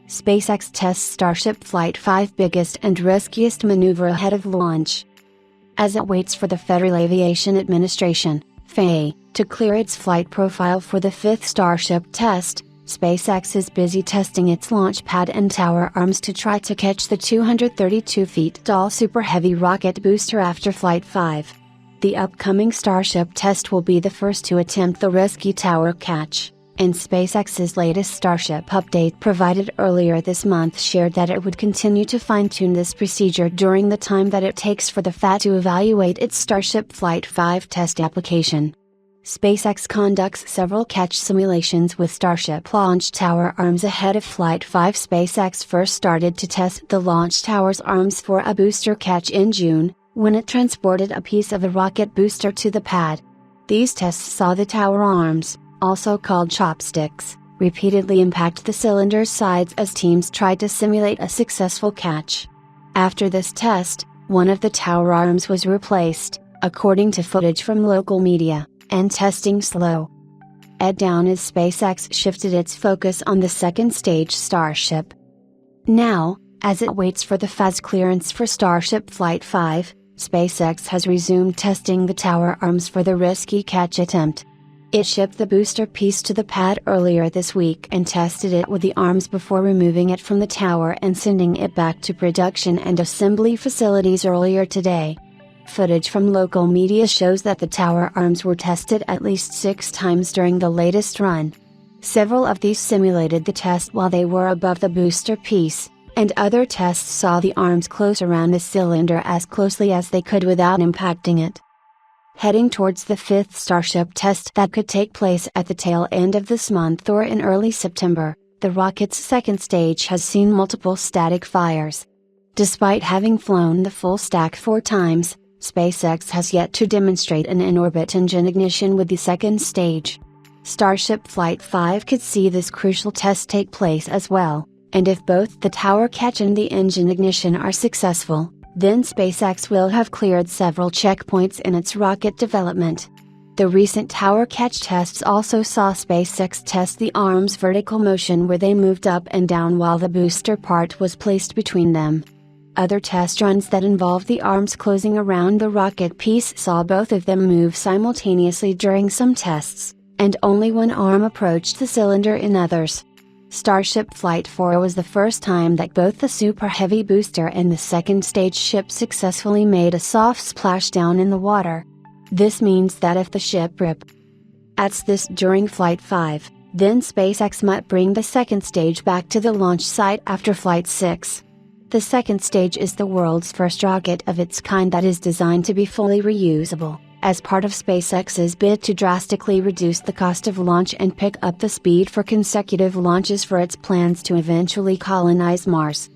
SpaceX tests Starship Flight 5 biggest and riskiest maneuver ahead of launch. As it waits for the Federal Aviation Administration, FAA, to clear its flight profile for the fifth Starship test, SpaceX is busy testing its launch pad and tower arms to try to catch the 232 feet tall Super Heavy rocket booster after Flight 5. The upcoming Starship test will be the first to attempt the risky tower catch, and SpaceX's latest Starship update provided earlier this month shared that it would continue to fine-tune this procedure during the time that it takes for the FAA to evaluate its Starship Flight 5 test application. SpaceX conducts several catch simulations with Starship launch tower arms ahead of Flight 5. SpaceX first started to test the launch tower's arms for a booster catch in June, when it transported a piece of the rocket booster to the pad. These tests saw the tower arms, also called chopsticks, repeatedly impact the cylinder's sides as teams tried to simulate a successful catch. After this test, one of the tower arms was replaced, according to footage from local media, and testing slow down as SpaceX shifted its focus on the second stage Starship. Now, as it waits for the FAA's clearance for Starship Flight 5, SpaceX has resumed testing the tower arms for the risky catch attempt. It shipped the booster piece to the pad earlier this week and tested it with the arms before removing it from the tower and sending it back to production and assembly facilities earlier today. Footage from local media shows that the tower arms were tested at least 6 times during the latest run. Several of these simulated the test while they were above the booster piece, and other tests saw the arms close around the cylinder as closely as they could without impacting it. Heading towards the fifth Starship test that could take place at the tail end of this month or in early September, the rocket's second stage has seen multiple static fires. Despite having flown the full stack 4 times, SpaceX has yet to demonstrate an in-orbit engine ignition with the second stage. Starship Flight 5 could see this crucial test take place as well, and if both the tower catch and the engine ignition are successful, then SpaceX will have cleared several checkpoints in its rocket development. The recent tower catch tests also saw SpaceX test the arms' vertical motion where they moved up and down while the booster part was placed between them. Other test runs that involved the arms closing around the rocket piece saw both of them move simultaneously during some tests, and only one arm approached the cylinder in others. Starship Flight 4 was the first time that both the Super Heavy booster and the second stage ship successfully made a soft splashdown in the water. This means that if the ship rips this during Flight 5, then SpaceX might bring the second stage back to the launch site after Flight 6. The second stage is the world's first rocket of its kind that is designed to be fully reusable, as part of SpaceX's bid to drastically reduce the cost of launch and pick up the speed for consecutive launches for its plans to eventually colonize Mars.